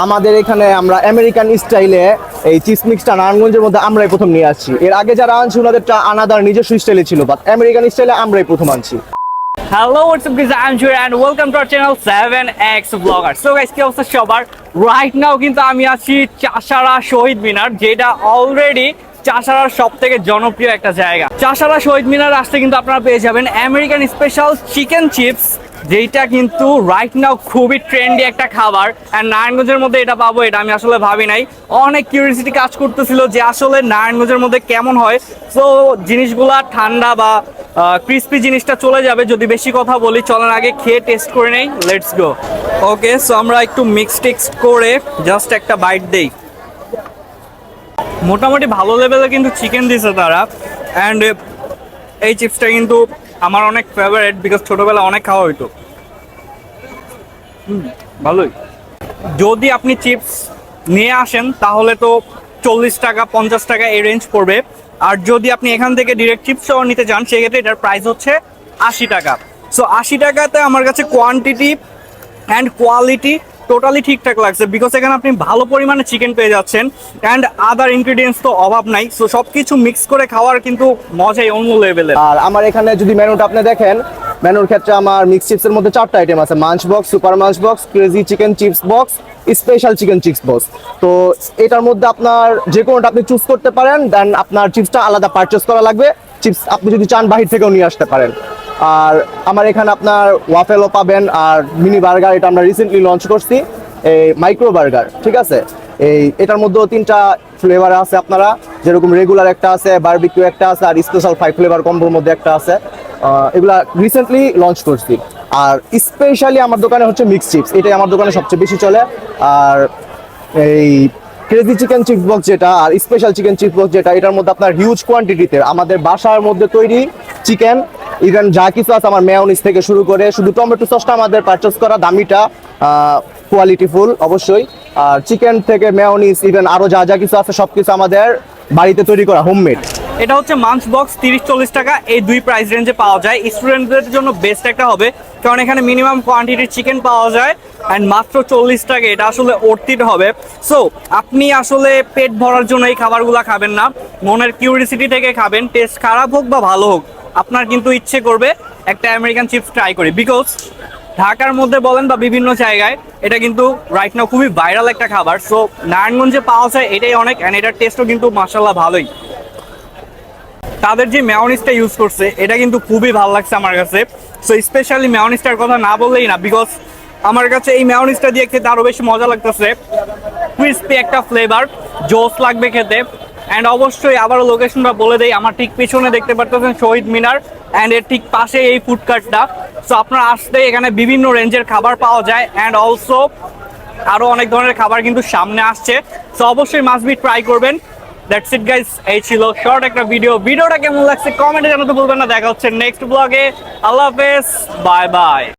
আমাদের এখানে আমরা আমেরিকান স্টাইলে এই চিপস মিক্সটা নারায়ণগঞ্জের মধ্যে আমরাই প্রথম নিয়ে আসছি। এর আগে যারা আনছি ওনাদেরটা আনাদার নিজস্ব স্টাইলে ছিল, বাট আমেরিকান স্টাইলে আমরাই প্রথম আনছি। Hello, what's up guys, I'm Joy and welcome to our channel 7X Vlogger. So guys, কি অবস্থা সবার? Right now কিন্তু আমি আছি চাষারা শহীদ মিনার, যেটা অলরেডি চাষারার সবথেকে জনপ্রিয় একটা জায়গা। চাষারা শহীদ মিনার আসতে কিন্তু আপনারা পেয়ে যাবেন আমেরিকান স্পেশাল চিকেন চিপস, যেটা কিন্তু রাইট নাও খুবই ট্রেন্ডি একটা খাবার। অ্যান্ড নারায়ণগঞ্জের মধ্যে এটা পাবো, এটা আমি আসলে ভাবি নাই। অনেক কিউরিয়াসিটি কাজ করতেছিল যে আসলে নারায়ণগঞ্জের মধ্যে কেমন হয়। সো জিনিসগুলা ঠান্ডা বা ক্রিস্পি জিনিসটা চলে যাবে যদি বেশি কথা বলি। চলেন আগে খেয়ে টেস্ট করে নেই, লেটস গো। ওকে, সো আমরা একটু মিক্স টিক্স করে জাস্ট একটা বাইট দেই। মোটামুটি ভালো লেভেলে কিন্তু চিকেন দিছে তারা। অ্যান্ড এই চিপসটা কিন্তু আমার অনেক ফেভারিট, বিকজ ছোটবেলা অনেক খাওয়া হইতো। ভালোই। যদি আপনি চিপস নিয়ে আসেন তাহলে তো 40 টাকা 50 টাকা এই রেঞ্জ পড়বে। আর যদি আপনি এখান থেকে ডিরেক্ট চিপস নিতে চান সেক্ষেত্রে এটার প্রাইস হচ্ছে 80 টাকা। সো 80 টাকাতে আমার কাছে কোয়ান্টিটি অ্যান্ড কোয়ালিটি টোটালি ঠিকঠাক লাগছে, বিকজ এখানে আপনি ভালো পরিমাণে চিকেন পেয়ে যাচ্ছেন অ্যান্ড আদার ইনগ্রিডিয়েন্টস তো অভাব নাই। সো সব কিছু মিক্স করে খাওয়ার কিন্তু মজাই অন্য লেভেলের। আর আমার এখানে যদি মেনুটা আপনি দেখেন, মেনুর ক্ষেত্রে আমার মিক্স চিপসের মধ্যে 4টা আইটেম আছে: Munch box, super Munch box, crazy chicken chips box, special chicken chips box. তো এটার মধ্যে আপনার যে কোনোটা আপনি চুজ করতে পারেন, দেন আপনার চিপসটা আলাদা পারচেস করা লাগবে। চিপস আপনি যদি চান বাহির থেকেও নিয়ে আসতে পারেন। আর আমার এখানে আপনার ওয়াফেলও পাবেন, আর মিনি বার্গার, এটা আমরা রিসেন্টলি লঞ্চ করছি, এই মাইক্রো বার্গার, ঠিক আছে। এটার মধ্যেও 3টা ফ্লেভার আছে আপনারা, যেরকম রেগুলার একটা আছে, বারবিকিউ একটা আছে, আর স্পেশাল 5 ফ্লেভার কম্বোর মধ্যে একটা আছে। এগুলা রিসেন্টলি লঞ্চ করছি। আর স্পেশালি আমার দোকানে হচ্ছে মিক্স চিপস, এটাই আমার দোকানে সবচেয়ে বেশি চলে। আর এই ক্রেজি চিকেন চিপস বক্স যেটা আর স্পেশাল চিকেন চিপস বক্স যেটা, এটার মধ্যে আপনার হিউজ কোয়ান্টিটিতে আমাদের বাসার মধ্যে তৈরি চিকেন, ইভেন যা কিছু আছে আমার মেয়োনিজ থেকে শুরু করে, শুধু টমেটো সসটা আমাদের পারচেস করা, দামিটা কোয়ালিটিফুল অবশ্যই। আর চিকেন থেকে মেয়োনিজ, ইভেন আরো যা যা কিছু আছে সবকিছু আমাদের বাড়িতে তৈরি করা, হোমমেড। এটা হচ্ছে মাঞ্চ বক্স, 30-40 টাকা এই দুই প্রাইস রেঞ্জে পাওয়া যায়। স্টুডেন্টদের জন্য বেস্ট একটা হবে, কারণ এখানে মিনিমাম কোয়ান্টিটির চিকেন পাওয়া যায় অ্যান্ড মাত্র 40 টাকা। এটা আসলে অর্থিত হবে। সো আপনি আসলে পেট ভরার জন্য এই খাবারগুলো খাবেন না, মনের কিউরিয়াসিটি থেকে খাবেন। টেস্ট খারাপ হোক বা ভালো হোক, আপনার কিন্তু ইচ্ছে করবে একটা আমেরিকান চিপস ট্রাই করি, বিকজ ঢাকার মধ্যে বলেন বা বিভিন্ন জায়গায় এটা কিন্তু রাইট নাও খুবই ভাইরাল একটা খাবার। সো নারায়ণগঞ্জে পাওয়া যায় এটাই অনেক, অ্যান্ড এটার টেস্টও কিন্তু মাশাআল্লাহ ভালোই। তাদের যে মেয়োনিজটা ইউজ করছে এটা কিন্তু খুবই ভালো লাগছে আমার কাছে। সো স্পেশালি মেয়োনিজটার কথা না বললেই না, বিকজ আমার কাছে এই মেয়োনিজটা দিয়ে খেতে আরও বেশি মজা লাগতেছে। ক্রিস্পি একটা ফ্লেভার, জোস লাগবে খেতে। অ্যান্ড অবশ্যই আবারও লোকেশনটা বলে দেই, আমার ঠিক পিছনে দেখতে পারতেছেন শহীদ মিনার, অ্যান্ড এর ঠিক পাশে এই ফুডকার্টটা। সো আপনারা আসতে এখানে বিভিন্ন রেঞ্জের খাবার পাওয়া যায়, অ্যান্ড অলসো আরও অনেক ধরনের খাবার কিন্তু সামনে আসছে। সো অবশ্যই মাস্ট বি ট্রাই করবেন। দ্যাটস ইট গাইস, এই ছিল শর্ট একটা ভিডিওটা কেমন লাগছে কমেন্টে জানাতে ভুলবেন না। দেখা হচ্ছে নেক্সট ব্লগে। আল্লাহ হাফেজ, বাই বাই।